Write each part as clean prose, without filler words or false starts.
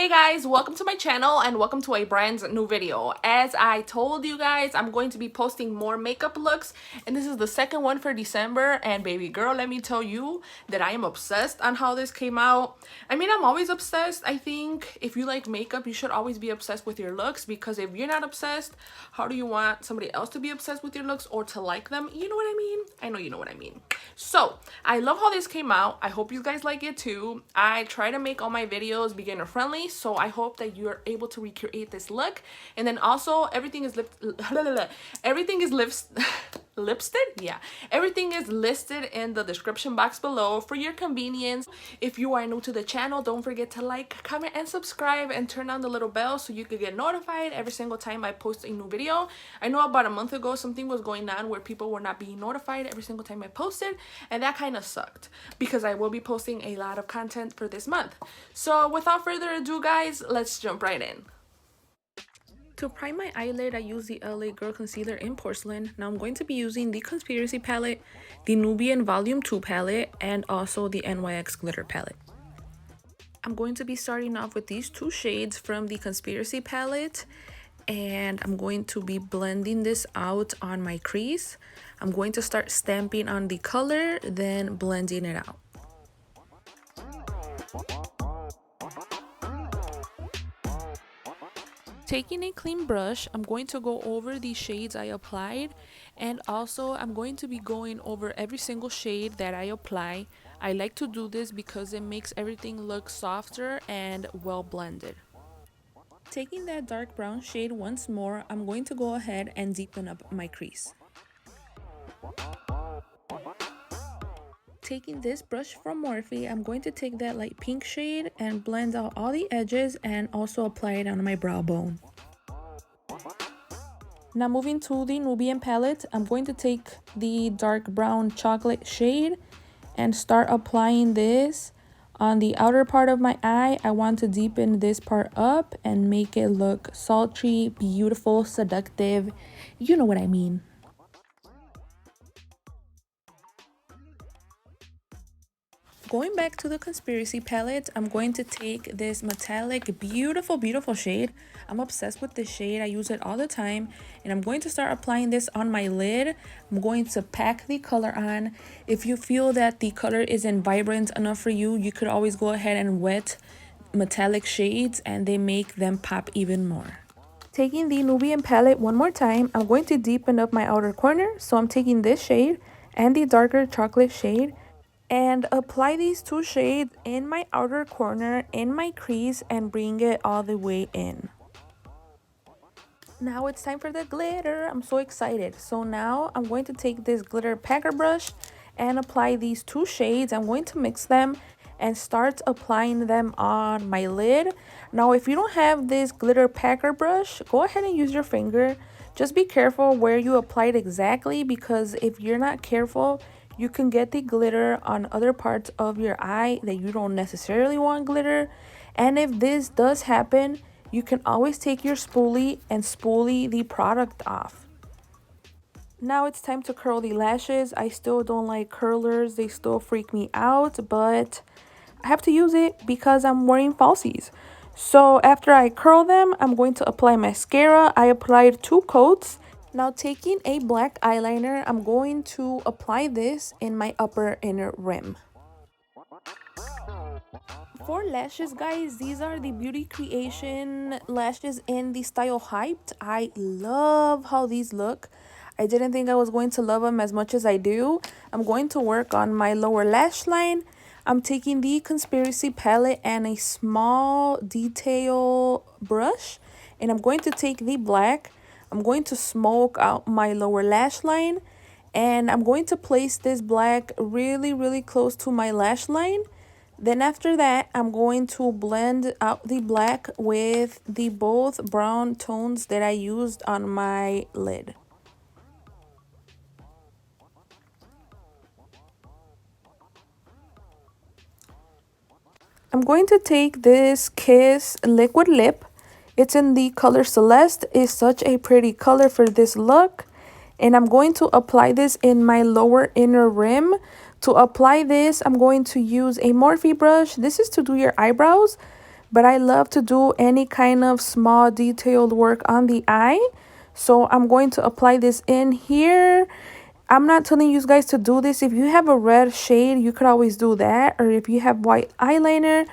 Hey guys, welcome to my channel and welcome to a brand new video. As I told you guys, I'm going to be posting more makeup looks, and this is the second one for December. And baby girl, let me tell you that I am obsessed on how this came out. I mean, I'm always obsessed. I think if you like makeup, you should always be obsessed with your looks, because if you're not obsessed, how do you want somebody else to be obsessed with your looks or to like them? You know what I mean? I know you know what I mean. So I love how this came out. I hope you guys like it too. I try to make all my videos beginner friendly, so I hope that you're able to recreate this look. And then also everything is everything is listed in the description box below for your convenience. If you are new to the channel, don't forget to like, comment, and subscribe, and turn on the little bell so you could get notified every single time I post a new video. I know about a month ago something was going on where people were not being notified every single time I posted, and that kind of sucked because I will be posting a lot of content for this month. So without further ado guys, let's jump right in. To prime my eyelid, I use the LA Girl Concealer in Porcelain. Now I'm going to be using the Conspiracy palette, the Nubian Volume 2 palette, and also the NYX Glitter palette. I'm going to be starting off with these two shades from the Conspiracy palette, and I'm going to be blending this out on my crease. I'm going to start stamping on the color, then blending it out. Taking a clean brush, I'm going to go over the shades I applied, and also I'm going to be going over every single shade that I apply. I like to do this because it makes everything look softer and well blended. Taking that dark brown shade once more, I'm going to go ahead and deepen up my crease. Taking this brush from Morphe, I'm going to take that light pink shade and blend out all the edges and also apply it on my brow bone. Now moving to the Nubian palette, I'm going to take the dark brown chocolate shade and start applying this on the outer part of my eye. I want to deepen this part up and make it look sultry, beautiful, seductive. You know what I mean. Going back to the Conspiracy palette, I'm going to take this metallic, beautiful shade. I'm obsessed with this shade. I use it all the time. And I'm going to start applying this on my lid. I'm going to pack the color on. If you feel that the color isn't vibrant enough for you, you could always go ahead and wet metallic shades and they make them pop even more. Taking the Nubian palette one more time, I'm going to deepen up my outer corner. So I'm taking this shade and the darker chocolate shade, and apply these two shades in my outer corner, in my crease, and bring it all the way in. Now it's time for the glitter. I'm so excited. So now I'm going to take this glitter packer brush and apply these two shades. I'm going to mix them and start applying them on my lid. Now if you don't have this glitter packer brush, go ahead and use your finger. Just be careful where you apply it exactly, because if you're not careful, you can get the glitter on other parts of your eye that you don't necessarily want glitter. And if this does happen, you can always take your spoolie and spoolie the product off. Now it's time to curl the lashes. I still don't like curlers. They still freak me out, but I have to use it because I'm wearing falsies. So after I curl them, I'm going to apply mascara. I applied 2 coats. Now taking a black eyeliner, I'm going to apply this in my upper inner rim. For lashes guys, these are the Beauty Creation lashes in the style Hyped. I love how these look. I didn't think I was going to love them as much as I do. I'm going to work on my lower lash line. I'm taking the Conspiracy palette and a small detail brush, and I'm going to take the black. I'm going to smoke out my lower lash line, and I'm going to place this black really close to my lash line. Then after that, I'm going to blend out the black with the both brown tones that I used on my lid. I'm going to take this Kiss liquid lip. It's in the color Celeste. It's such a pretty color for this look. And I'm going to apply this in my lower inner rim. To apply this, I'm going to use a Morphe brush. This is to do your eyebrows. but I love to do any kind of small detailed work on the eye. So I'm going to apply this in here. I'm not telling you guys to do this. If you have a red shade, you could always do that. Or if you have white eyeliner,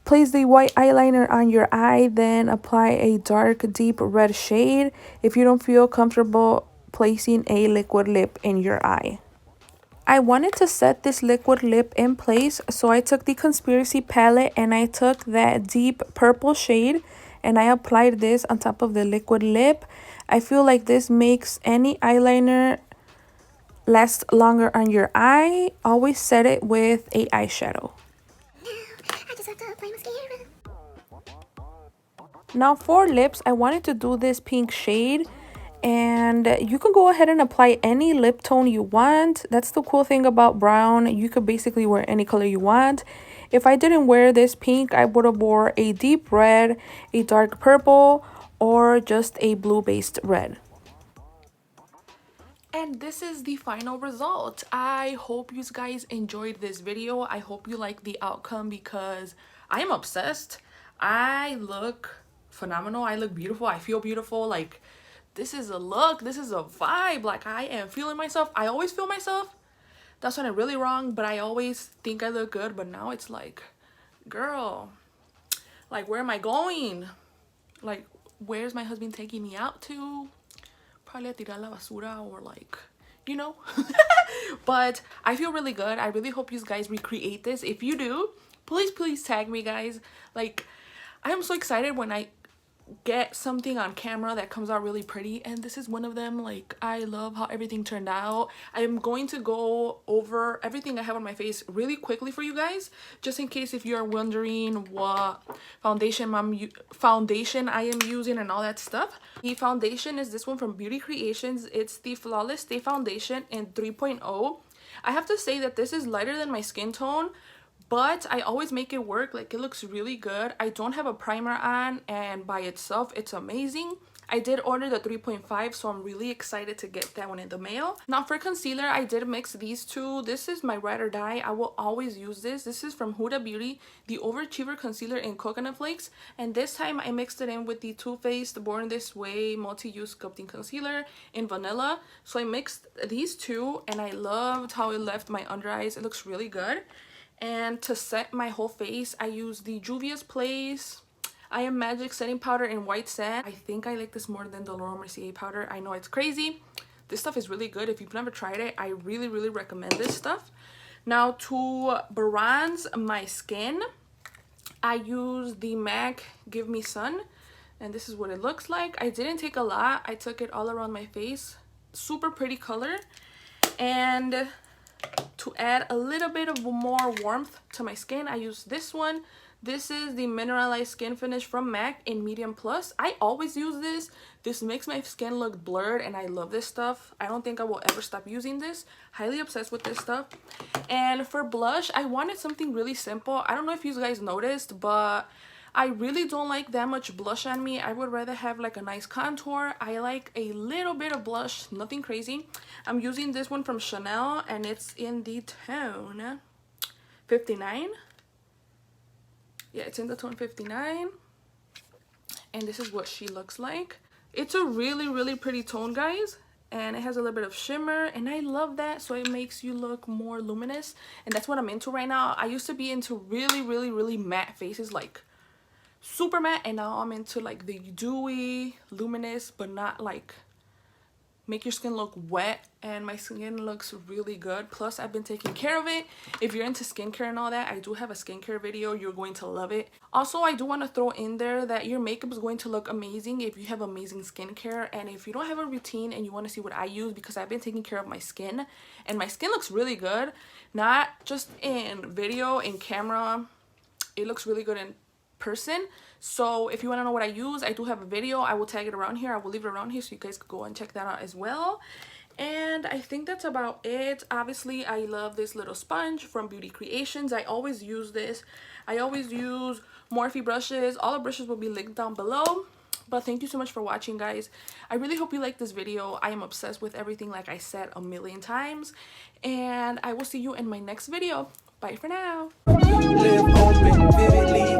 place the white eyeliner on your eye, then apply a dark, deep red shade. If you don't feel comfortable placing a liquid lip in your eye. I wanted to set this liquid lip in place, so I took the Conspiracy palette and I took that deep purple shade and I applied this on top of the liquid lip. I feel like this makes any eyeliner last longer on your eye. Always set it with a eyeshadow. I just have to apply mascara. Now for lips, I wanted to do this pink shade. And you can go ahead and apply any lip tone you want. That's the cool thing about brown. You could basically wear any color you want. If I didn't wear this pink, I would have wore a deep red, a dark purple, or just a blue based red. And this is the final result. I hope you guys enjoyed this video. I hope you like the outcome because I am obsessed. I look phenomenal. I look beautiful. I feel beautiful. Like, this is a look, this is a vibe. Like, I am feeling myself. I always feel myself. That's when I'm really wrong, but I always think I look good. But now it's like, girl, like, where am I going? Like, where's my husband taking me out to? Probably a tirar la basura, or like, you know. But I feel really good. I really hope you guys recreate this. If you do, please tag me, guys. Like, I am so excited when I get something on camera that comes out really pretty, and this is one of them. Like, I love how everything turned out. I'm going to go over everything I have on my face really quickly for you guys, just in case if you're wondering what foundation I am using and all that stuff. The foundation is this one from Beauty Creations. It's the Flawless Stay Foundation in 3.0. I have to say that this is lighter than my skin tone, but I always make it work. Like, it looks really good. I don't have a primer on, and by itself it's amazing. I did order the 3.5, so I'm really excited to get that one in the mail. Now for concealer, I did mix these two. This is my ride or die. I will always use this. This is from Huda Beauty, the Overachiever Concealer in Coconut Flakes, and this time I mixed it in with the Too Faced Born This Way Multi-Use Sculpting Concealer in Vanilla. So I mixed these two, and I loved how it left my under eyes. It looks really good. And to set my whole face, I use the Juvia's Place I Am Magic setting powder in White Sand. I think I like this more than the Laura Mercier powder. I know it's crazy. This stuff is really good. If you've never tried it, I really recommend this stuff. Now to bronze my skin, I use the MAC Give Me Sun, and this is what it looks like. I didn't take a lot. I took it all around my face. Super pretty color. And to add a little bit of more warmth to my skin, I use this one. This is the Mineralized Skin Finish from MAC in Medium Plus. I always use this. This makes my skin look blurred, and I love this stuff. I don't think I will ever stop using this. Highly obsessed with this stuff. And for blush, I wanted something really simple. I don't know if you guys noticed, but I really don't like that much blush on me. I would rather have like a nice contour. I like a little bit of blush, nothing crazy. I'm using this one from Chanel, and it's in the tone 59. Yeah, it's in the tone 59. And this is what she looks like. It's a really pretty tone, guys. And it has a little bit of shimmer, and I love that. So it makes you look more luminous. And that's what I'm into right now. I used to be into really matte faces, like super matte, and now I'm into like the dewy, luminous, but not like make your skin look wet. And my skin looks really good. Plus, I've been taking care of it. If you're into skincare and all that, I do have a skincare video. You're going to love it. Also, I do want to throw in there that your makeup is going to look amazing if you have amazing skincare. And if you don't have a routine and you want to see what I use, because I've been taking care of my skin, and my skin looks really good, not just in video, in camera. It looks really good in person. So if you want to know what I use, I do have a video. I will tag it around here. I will leave it around here so you guys could go and check that out as well. And I think that's about it. Obviously, I love this little sponge from Beauty Creations. I always use this. I always use Morphe brushes. All the brushes will be linked down below. But thank you so much for watching, guys. I really hope you liked this video. I am obsessed with everything, like I said a million times. And I will see you in my next video. Bye for now. Live open, vividly.